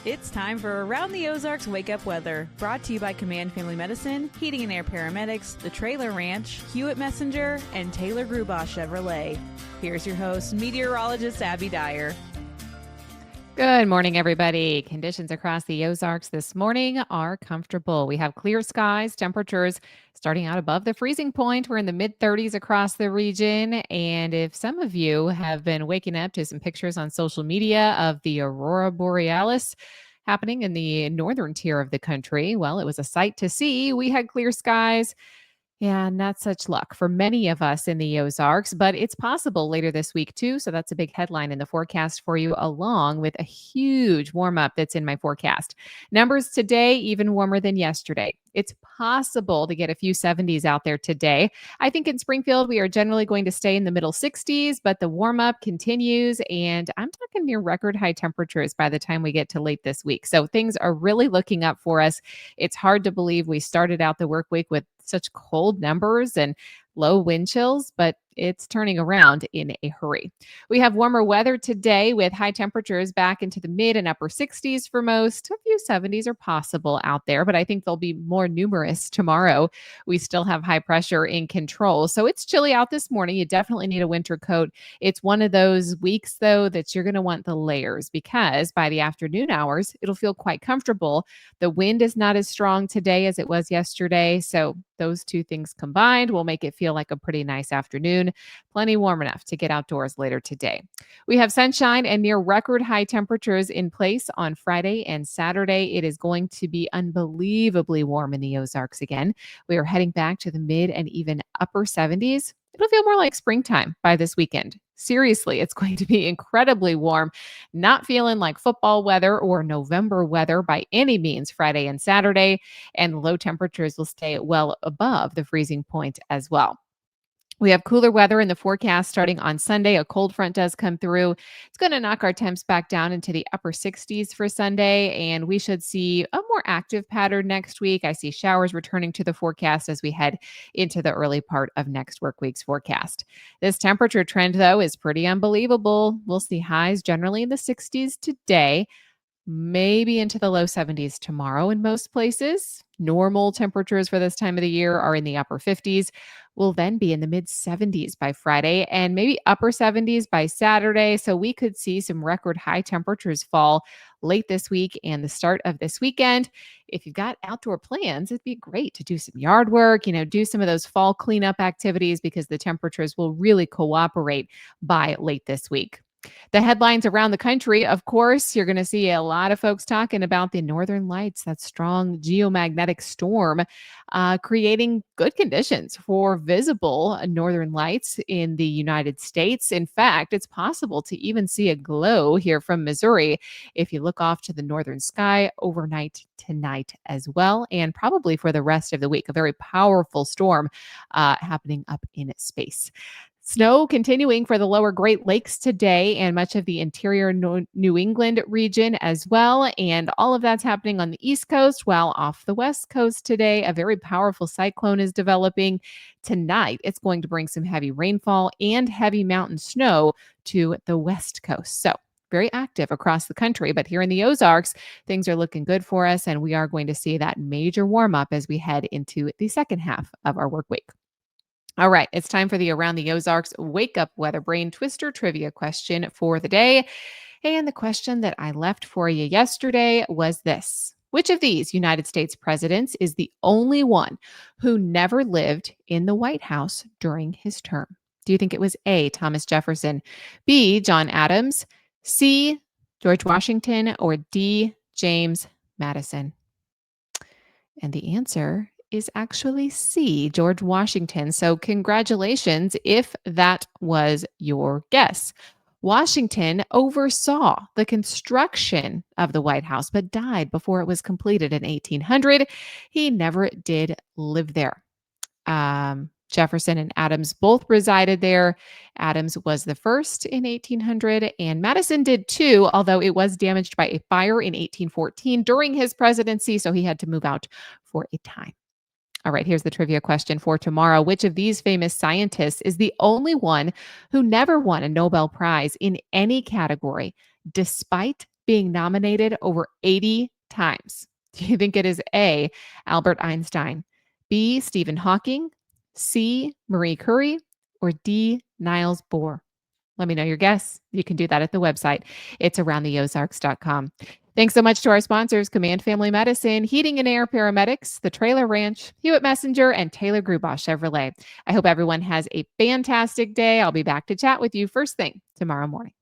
It's time for Around the Ozarks Wake Up Weather, brought to you by Command Family Medicine, Heating and Air Paramedics, The Trailer Ranch, Hewitt Messenger, and Taylor Grubaugh Chevrolet. Here's your host, meteorologist Abby Dyer. Good morning, everybody. Conditions across the Ozarks this morning are comfortable. We have clear skies, temperatures starting out above the freezing point. We're in the mid 30s across the region. And if some of you have been waking up to some pictures on social media of the Aurora Borealis happening in the northern tier of the country, well, it was a sight to see. We had clear skies. Yeah, not such luck for many of us in the Ozarks, but it's possible later this week too. So that's a big headline in the forecast for you, along with a huge warm up that's in my forecast. Numbers today, even warmer than yesterday. It's possible to get a few 70s out there today. I think in Springfield, we are generally going to stay in the middle 60s, but the warm up continues. And I'm talking near record high temperatures by the time we get to late this week. So things are really looking up for us. It's hard to believe we started out the work week with such cold numbers and low wind chills, but it's turning around in a hurry. We have warmer weather today with high temperatures back into the mid and upper 60s for most. A few 70s are possible out there, but I think they'll be more numerous tomorrow. We still have high pressure in control. So it's chilly out this morning. You definitely need a winter coat. It's one of those weeks, though, that you're going to want the layers because by the afternoon hours, it'll feel quite comfortable. The wind is not as strong today as it was yesterday. So those two things combined will make it feel like a pretty nice afternoon. Plenty warm enough to get outdoors later today. We have sunshine and near record high temperatures in place on Friday and Saturday. It is going to be unbelievably warm in the Ozarks again. We are heading back to the mid and even upper 70s. It'll feel more like springtime by this weekend. Seriously, it's going to be incredibly warm, not feeling like football weather or November weather by any means Friday and Saturday, and low temperatures will stay well above the freezing point as well. We have cooler weather in the forecast starting on Sunday. A cold front does come through. It's going to knock our temps back down into the upper 60s for Sunday, and we should see a more active pattern next week. I see showers returning to the forecast as we head into the early part of next work week's forecast. This temperature trend, though, is pretty unbelievable. We'll see highs generally in the 60s today, maybe into the low 70s tomorrow in most places. Normal temperatures for this time of the year are in the upper 50s. We'll then be in the mid 70s by Friday and maybe upper 70s by Saturday. So we could see some record high temperatures fall late this week and the start of this weekend. If you've got outdoor plans, it'd be great to do some yard work, do some of those fall cleanup activities because the temperatures will really cooperate by late this week. The headlines around the country, of course, you're going to see a lot of folks talking about the northern lights, that strong geomagnetic storm creating good conditions for visible northern lights in the United States. In fact, it's possible to even see a glow here from Missouri if you look off to the northern sky overnight tonight as well, and probably for the rest of the week. A very powerful storm happening up in space. Snow continuing for the lower Great Lakes today and much of the interior New England region as well. And all of that's happening on the East Coast, while off the West Coast today, a very powerful cyclone is developing. Tonight, it's going to bring some heavy rainfall and heavy mountain snow to the West Coast. So very active across the country. But here in the Ozarks, things are looking good for us. And we are going to see that major warm up as we head into the second half of our work week. All right, it's time for the Around the Ozarks Wake Up Weather Brain Twister trivia question for the day. And the question that I left for you yesterday was this: which of these United States presidents is the only one who never lived in the White House during his term? Do you think it was A, Thomas Jefferson, B, John Adams, C, George Washington, or D, James Madison? And the answer is actually C, George Washington. So congratulations if that was your guess. Washington oversaw the construction of the White House, but died before it was completed in 1800. He never did live there. Jefferson and Adams both resided there. Adams was the first in 1800, and Madison did too, although it was damaged by a fire in 1814 during his presidency, so he had to move out for a time. All right, here's the trivia question for tomorrow. Which of these famous scientists is the only one who never won a Nobel Prize in any category, despite being nominated over 80 times? Do you think it is A, Albert Einstein, B, Stephen Hawking, C, Marie Curie, or D, Niles Bohr? Let me know your guess. You can do that at the website. It's aroundtheozarks.com. Thanks so much to our sponsors, Command Family Medicine, Heating and Air Paramedics, The Trailer Ranch, Hewitt Messenger, and Taylor Grubosh Chevrolet. I hope everyone has a fantastic day. I'll be back to chat with you first thing tomorrow morning.